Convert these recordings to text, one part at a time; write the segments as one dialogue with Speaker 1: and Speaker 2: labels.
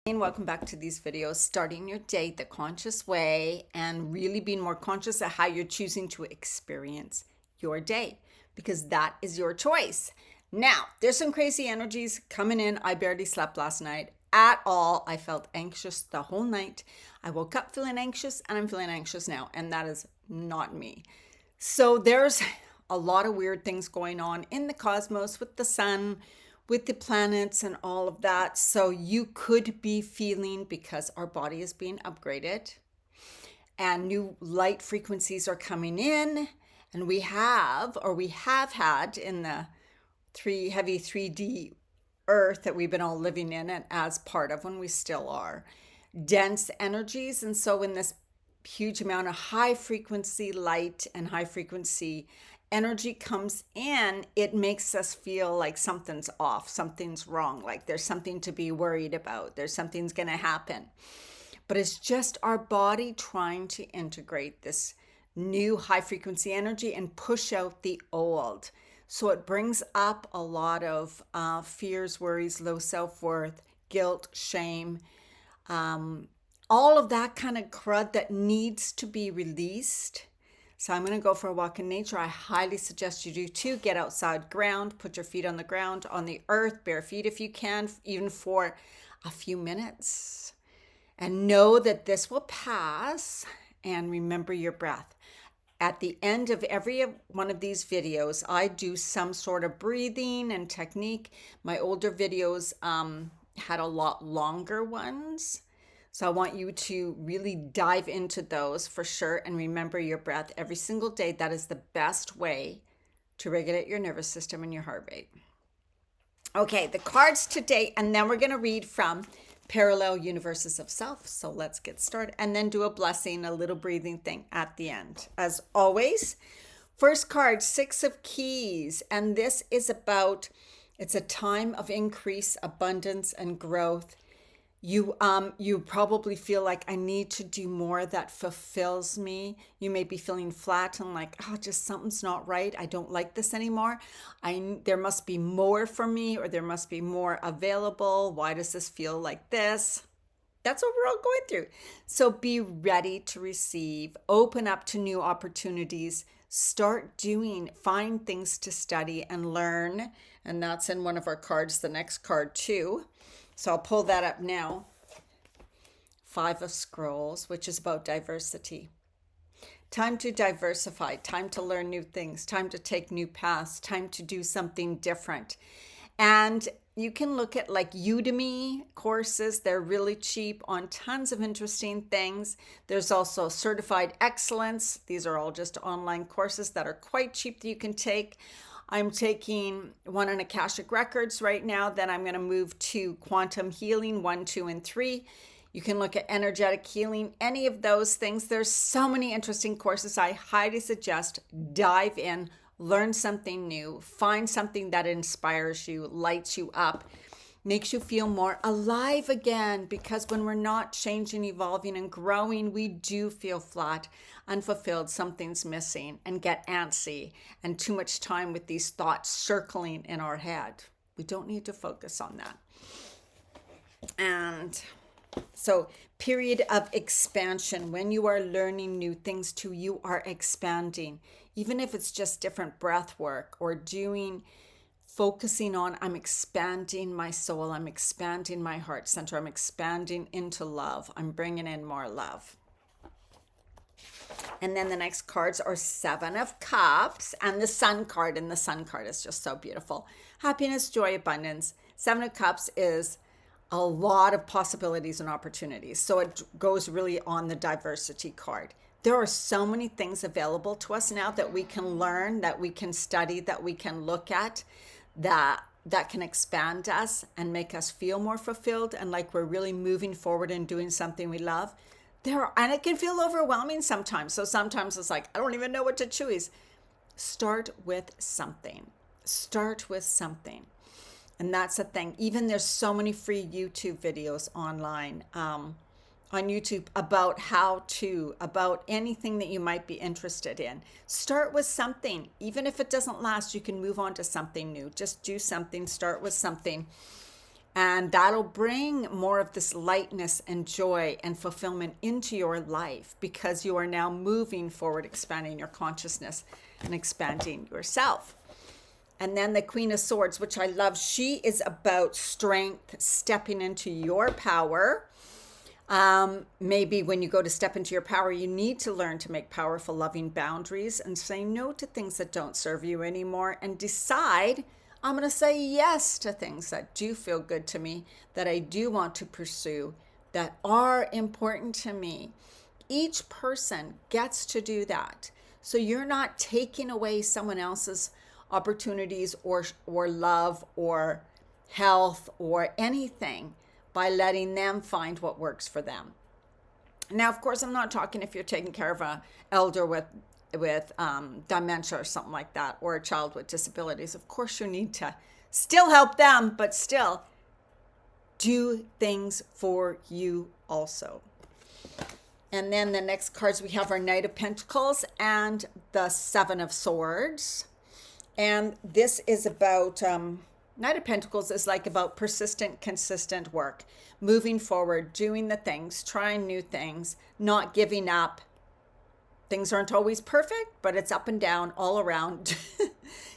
Speaker 1: And welcome back to these videos, starting your day the conscious way and really being more conscious of how you're choosing to experience your day, because that is your choice. Now, there's some crazy energies coming in. I barely slept last night at all. I felt anxious the whole night. I woke up feeling anxious and I'm feeling anxious now, and that is not me. So there's a lot of weird things going on in the cosmos with the sun, with the planets and all of that. So you could be feeling, because our body is being upgraded and new light frequencies are coming in, and we have had in the heavy 3D earth that we've been all living in and as part of, when we still are, dense energies. And so in this huge amount of high frequency light and high frequency energy comes in, it makes us feel like something's off, something's wrong, like there's something to be worried about, there's something's going to happen. But it's just our body trying to integrate this new high frequency energy and push out the old. So it brings up a lot of fears, worries, low self-worth, guilt, shame, all of that kind of crud that needs to be released. So I'm going to go for a walk in nature. I highly suggest you do too. Get outside ground, put your feet on the ground, on the earth, bare feet if you can, even for a few minutes. And know that this will pass, and remember your breath. At the end of every one of these videos, I do some sort of breathing and technique. My older videos had a lot longer ones. So I want you to really dive into those for sure, and remember your breath every single day. That is the best way to regulate your nervous system and your heart rate. Okay, the cards today, and then we're going to read from Parallel Universes of Self. So let's get started, and then do a blessing, a little breathing thing at the end. As always, first card, Six of Keys, and this is about, it's a time of increase, abundance, and growth. You probably feel like, I need to do more that fulfills me. You may be feeling flat and like, oh, just something's not right. I don't like this anymore. There must be more for me, or there must be more available. Why does this feel like this? That's what we're all going through. So be ready to receive, open up to new opportunities, start doing, find things to study and learn. And that's in one of our cards, the next card too. So I'll pull that up now. Five of Scrolls, which is about diversity. Time to diversify, time to learn new things, time to take new paths, time to do something different. And you can look at like Udemy courses. They're really cheap on tons of interesting things. There's also Certified Excellence. These are all just online courses that are quite cheap that you can take. I'm taking one on Akashic Records right now. Then I'm going to move to Quantum Healing 1, 2, and 3. You can look at energetic healing, any of those things. There's so many interesting courses. I highly suggest dive in, learn something new, find something that inspires you, lights you up, makes you feel more alive again. Because when we're not changing, evolving, and growing, we do feel flat, unfulfilled, something's missing, and get antsy, and too much time with these thoughts circling in our head. We don't need to focus on that. And so, period of expansion. When you are learning new things too, you are expanding. Even if it's just different breath work, or focusing on, I'm expanding my soul, I'm expanding my heart center, I'm expanding into love, I'm bringing in more love. And then the next cards are Seven of Cups and the Sun card, and the Sun card is just so beautiful. Happiness, joy, abundance. Seven of Cups is a lot of possibilities and opportunities. So it goes really on the diversity card. There are so many things available to us now that we can learn, that we can study, that we can look at, that can expand us and make us feel more fulfilled and like we're really moving forward and doing something we love. And it can feel overwhelming sometimes. So sometimes it's like, I don't even know what to choose. Start with something. Start with something. And that's the thing. Even there's so many free YouTube videos online on YouTube about anything that you might be interested in. Start with something. Even if it doesn't last, you can move on to something new. Just do something, start with something. And that'll bring more of this lightness and joy and fulfillment into your life because you are now moving forward, expanding your consciousness and expanding yourself. And then the Queen of Swords, which I love, she is about strength, stepping into your power. Maybe when you go to step into your power, you need to learn to make powerful, loving boundaries and say no to things that don't serve you anymore and decide, I'm going to say yes to things that do feel good to me, that I do want to pursue, that are important to me. Each person gets to do that. So you're not taking away someone else's opportunities or love or health or anything by letting them find what works for them. Now, of course, I'm not talking if you're taking care of an elder with dementia or something like that, or a child with disabilities. Of course, you need to still help them, but still do things for you also. And then the next cards we have are Knight of Pentacles and the Seven of Swords. And this is about, Knight of Pentacles is like about persistent, consistent work, moving forward, doing the things, trying new things, not giving up. Things aren't always perfect, but it's up and down all around.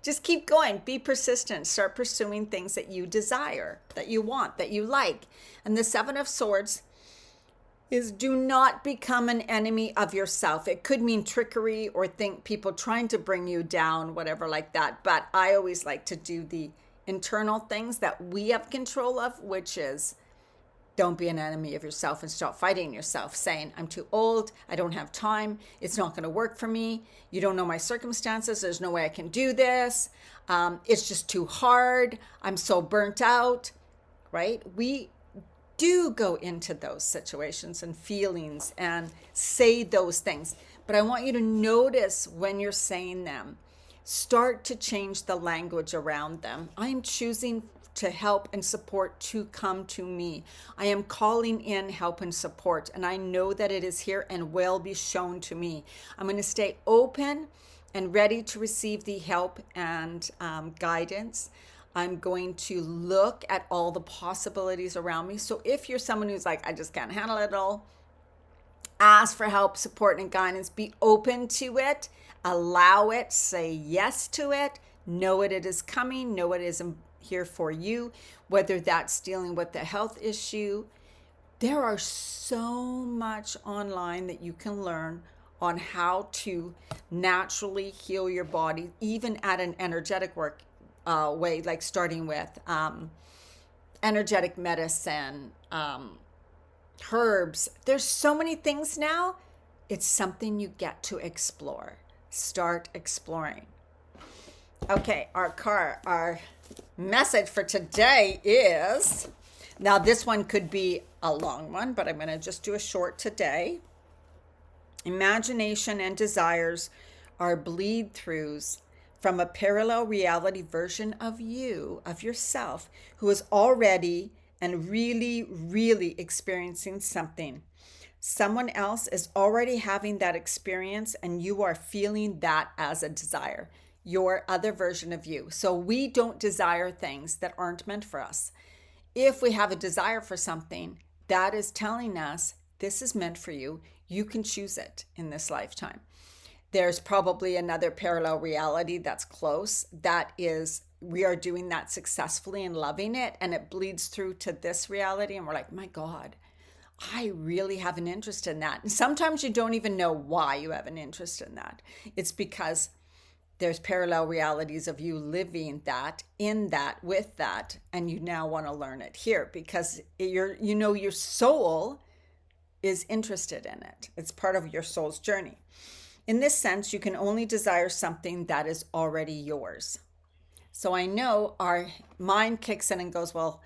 Speaker 1: Just keep going, be persistent, start pursuing things that you desire, that you want, that you like. And the Seven of Swords is do not become an enemy of yourself. It could mean trickery or think people trying to bring you down, whatever like that. But I always like to do the internal things that we have control of, which is don't be an enemy of yourself and stop fighting yourself, saying, I'm too old, I don't have time, it's not going to work for me, you don't know my circumstances, there's no way I can do this, it's just too hard, I'm so burnt out, right? We do go into those situations and feelings and say those things, but I want you to notice when you're saying them. Start to change the language around them. I'm choosing to help and support to come to me. I am calling in help and support, and I know that it is here and will be shown to me. I'm going to stay open and ready to receive the help and guidance. I'm going to look at all the possibilities around me. So if you're someone who's like, I just can't handle it all, ask for help, support, and guidance. Be open to it. Allow it. Say yes to it. Know it is coming. Know it is here for you, whether that's dealing with the health issue. There are so much online that you can learn on how to naturally heal your body, even at an energetic way, like starting with energetic medicine, herbs. There's so many things now. It's something you get to explore. Start exploring. Okay, our message for today is, now this one could be a long one, but I'm going to just do a short today. Imagination and desires are bleed-throughs from a parallel reality version of you, of yourself, who is already and really, really experiencing something. Someone else is already having that experience, and you are feeling that as a desire. Your other version of you. So we don't desire things that aren't meant for us. If we have a desire for something, that is telling us this is meant for you. You can choose it in this lifetime. There's probably another parallel reality that's close. That is, we are doing that successfully and loving it, and it bleeds through to this reality, and we're like, my God, I really have an interest in that. And sometimes you don't even know why you have an interest in that. It's because there's parallel realities of you living that, in that, with that, and you now want to learn it here because your soul is interested in it. It's part of your soul's journey. In this sense, you can only desire something that is already yours. So I know our mind kicks in and goes, well,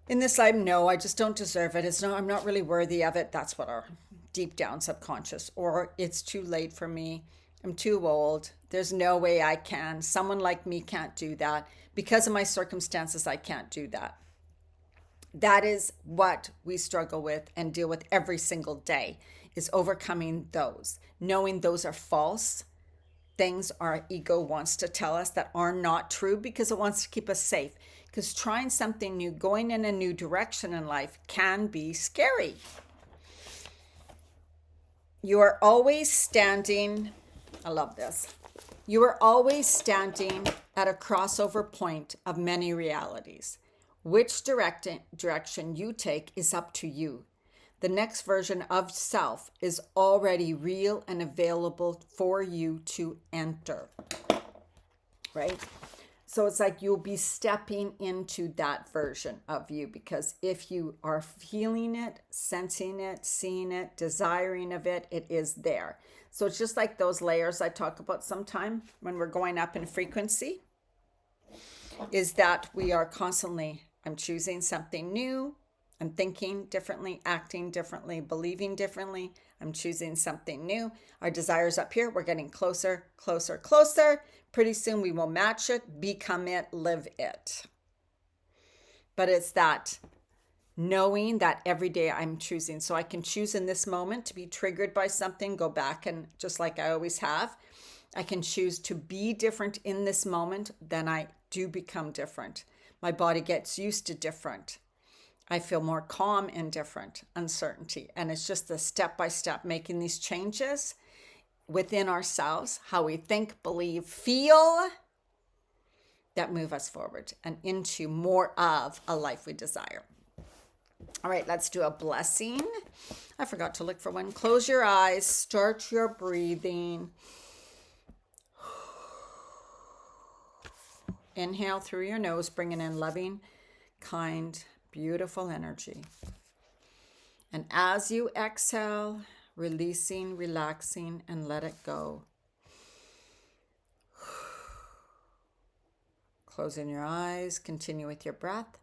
Speaker 1: in this life, no, I just don't deserve it. I'm not really worthy of it. That's what our deep down subconscious, or it's too late for me. I'm too old. There's no way I can. Someone like me can't do that. Because of my circumstances, I can't do that. That is what we struggle with and deal with every single day, is overcoming those. Knowing those are false things our ego wants to tell us that are not true because it wants to keep us safe. because trying something new, going in a new direction in life can be scary. You are always standing, I love this. You are always standing at a crossover point of many realities. Which direction you take is up to you. The next version of self is already real and available for you to enter. Right? So it's like you'll be stepping into that version of you, because if you are feeling it, sensing it, seeing it, desiring of it, it is there. So it's just like those layers I talk about sometime when we're going up in frequency, is that we are constantly, I'm choosing something new. I'm thinking differently, acting differently, believing differently. I'm choosing something new. Our desires up here, we're getting closer, closer, closer. Pretty soon we will match it, become it, live it. But it's that knowing that every day I'm choosing. So I can choose in this moment to be triggered by something, go back, and just like I always have, I can choose to be different in this moment. Then I do become different. My body gets used to different. I feel more calm in different uncertainty. And it's just the step by step making these changes within ourselves, how we think, believe, feel, that move us forward and into more of a life we desire. All right, let's do a blessing. I forgot to look for one. Close your eyes, start your breathing. Inhale through your nose, bringing in loving, kind, beautiful energy. And as you exhale, releasing, relaxing, and let it go. Closing your eyes, continue with your breath.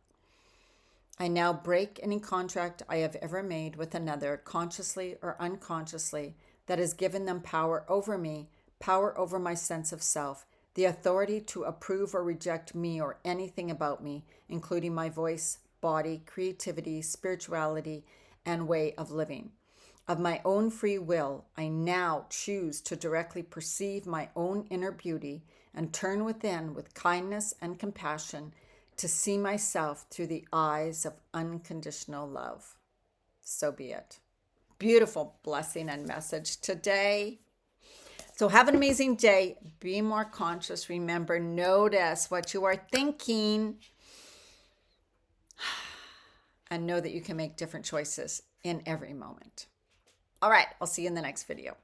Speaker 1: I now break any contract I have ever made with another, consciously or unconsciously, that has given them power over me, power over my sense of self, the authority to approve or reject me or anything about me, including my voice, body, creativity, spirituality, and way of living. Of my own free will, I now choose to directly perceive my own inner beauty and turn within with kindness and compassion to see myself through the eyes of unconditional love. So be it. Beautiful blessing and message today. So have an amazing day. Be more conscious. Remember, notice what you are thinking and know that you can make different choices in every moment. All right, I'll see you in the next video.